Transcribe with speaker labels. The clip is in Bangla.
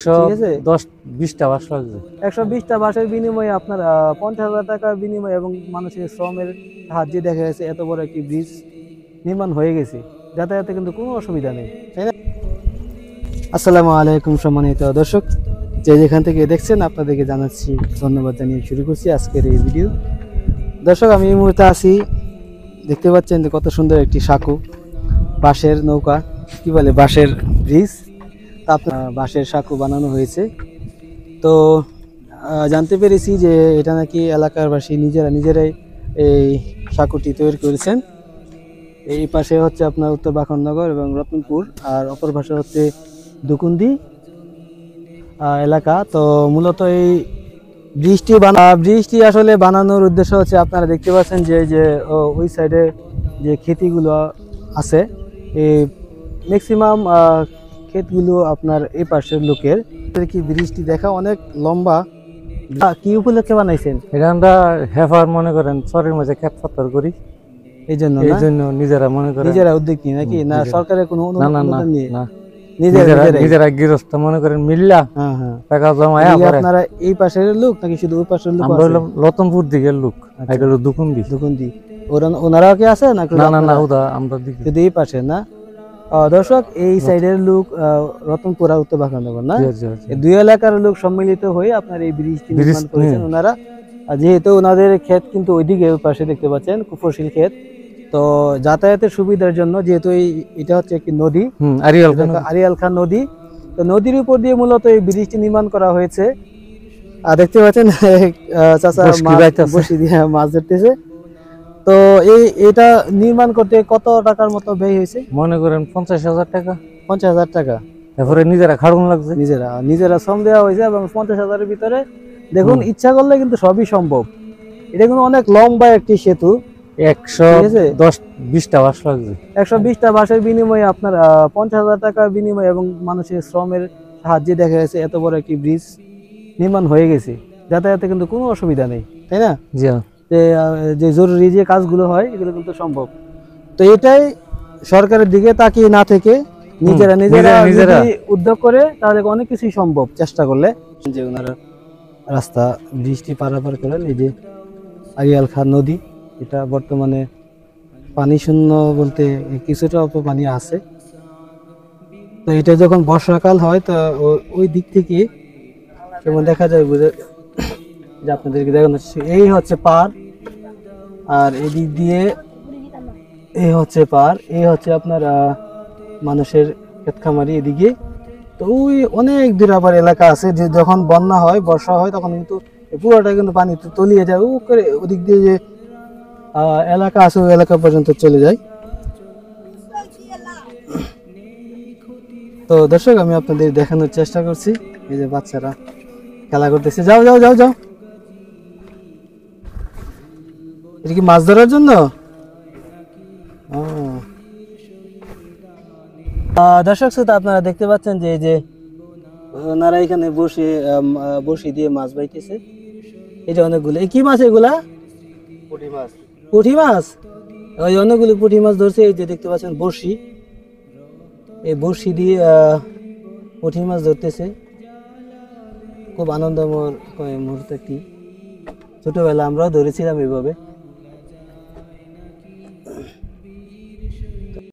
Speaker 1: ঠিক আছে,
Speaker 2: 120টা বাস লাগবে।
Speaker 1: 120টা বাসের বিনিময়ে আপনার 50,000 টাকার বিনিময়ে এবং মানুষের শ্রমের সাহায্যে দেখা গেছে এত বড় একটি ব্রিজ নির্মাণ হয়ে গেছে। যাতায়াতে কিন্তু কোনো অসুবিধা নেই, তাই না? আসসালামু আলাইকুম সম্মানিত দর্শক, যে যেখান থেকে দেখছেন আপনাদেরকে জানাচ্ছি ধন্যবাদ জানিয়ে শুরু করছি আজকের এই ভিডিও। দর্শক, আমি এই মুহূর্তে আছি, দেখতে পাচ্ছেন যে কত সুন্দর একটি সাঁকো বাঁশের নৌকা, কি বলে বাঁশের ব্রিজ, আপনার বাঁশের সাঁকো বানানো হয়েছে। তো জানতে পেরেছি যে এটা নাকি এলাকারবাসী নিজেরাই এই সাঁকোটি তৈরি করেছেন। এই পাশে হচ্ছে আপনার উত্তর বাখননগর এবং রতনপুর, আর অপর পাশে হচ্ছে দুকুন্দি এলাকা। তো মূলত এই ব্রিজটি আসলে বানানোর উদ্দেশ্য হচ্ছে, আপনারা দেখতে পাচ্ছেন যে ওই সাইডে যে ক্ষেতিগুলো আছে, এই ম্যাক্সিমাম ক্ষেতগুলো আপনার এই পাশের লোকের। কি ব্রিজটি দেখা অনেক লম্বা, কি উপলক্ষে বানাইছেন?
Speaker 2: এটা আমরা হেফার মনে করেন চরের মাঝে ক্ষেত পাথর করি,
Speaker 1: এই জন্য
Speaker 2: নিজেরা মনে করেন,
Speaker 1: নিজেরা উদ্যোগ নিয়ে নাকি না সরকারের কোনো অনুদান নিয়ে?
Speaker 2: না, নিজেরা গৃহস্থ মনে করেন মিল্লা টাকা জমায়।
Speaker 1: আপনারা এই পাশের লোক নাকি শুধু ওই পাশের লোক?
Speaker 2: আমরা হলাম রতনপুর দিকের লোক, এটা হলো দুকুন্দি।
Speaker 1: ওনারাও কি আছে না?
Speaker 2: না, ওটা আমরা দিকে
Speaker 1: শুধু এই পাশে না। দর্শক, এই সাইডের লোক রতনপুর আর উত্তর বাখননগর না, দুই এলাকার লোক সম্মিলিত হয়ে আপনার এই ব্রিজটি নির্মাণ করেছেন ওনারা। যেহেতু ওনাদের ক্ষেত কিন্তু ওইদিকে ওই পাশে দেখতে পাচ্ছেন কুফরশীল ক্ষেত, তো যাতায়াতের সুবিধার জন্য, যেহেতু এটা হচ্ছে একটি নদী, আরিয়াল খান নদী, তো নদীর উপর দিয়ে মূলত এই ব্রিজটি নির্মাণ করা হয়েছে। আর দেখতে পাচ্ছেন চাচা বসি দিয়ে মাছ ধরতেছে। তো এটা নির্মাণ করতে কত টাকার মতো ব্যয় হয়েছে?
Speaker 2: মনে করেন 50,000 টাকা।
Speaker 1: 50,000 টাকা।
Speaker 2: তারপরে নিজেরা খাড়ুন লাগছে,
Speaker 1: নিজেরা শ্রম দেওয়া হয়েছে, এবং 50,000-এর ভিতরে দেখুন ইচ্ছা করলে কিন্তু সবই সম্ভব। এটা কিন্তু অনেক লম্বা একটি সেতু,
Speaker 2: 120টা বাস লাগবে।
Speaker 1: 120টা বাসের বিনিময়ে আপনার 50,000 টাকার বিনিময়ে এবং মানুষের শ্রমের সাহায্যে দেখা গেছে এত বড় একটি ব্রিজ নির্মাণ হয়ে গেছে। যাতায়াতে কিন্তু কোনো অসুবিধা নেই, তাই না? যে জরুরি যে কাজগুলো হয় এগুলো কিন্তু সম্ভব। তো এটাই সরকারের দিকে তাকিয়ে না থেকে নিজেরা উদ্যোগ করে তাহলে অনেক কিছুই সম্ভব চেষ্টা করলে। যে ওনারা রাস্তা বৃষ্টি পারাপার করেন, এই যে আরিয়াল খান নদী, এটা বর্তমানে পানি শূন্য বলতে কিছুটা অল্প পানি আছে। তো এটা যখন বর্ষাকাল হয় তো ওই দিক থেকে যেমন দেখা যায়, বুঝে যে আপনাদেরকে দেখানো হচ্ছে, এই হচ্ছে পার, আর এদিক দিয়ে এই হচ্ছে পার, এই হচ্ছে আপনার মানুষের ক্ষেত খামারি এদিকে। তো ওই অনেক দূর আবার এলাকা আছে, যে যখন বন্যা হয়, বর্ষা হয়, তখন কিন্তু পুরোটা কিন্তু পানি তলিয়ে যায়, ও করে ওদিক দিয়ে যে এলাকা আছে ওই এলাকা পর্যন্ত চলে যায়। তো দর্শক, আমি আপনাদের দেখানোর চেষ্টা করছি, এই যে বাচ্চারা খেলা করতেছে। যাও যাও যাও যাও, এটা কি মাছ ধরার জন্য? দর্শক শ্রোতা, আপনারা দেখতে পাচ্ছেন যে ওনারা এখানে বসে দিয়ে মাছ বাইতেছে। এই যে অনেকগুলো, কি মাছ এগুলা? পুঁটি মাছ। ওই অনেকগুলো পুঁটি মাছ ধরছে, এই যে দেখতে পাচ্ছেন বড়শি, এই বড়শি দিয়ে পুঁটি মাছ ধরতেছে। খুব আনন্দময় মুহূর্ত একটি, ছোটবেলা আমরাও ধরেছিলাম এইভাবে।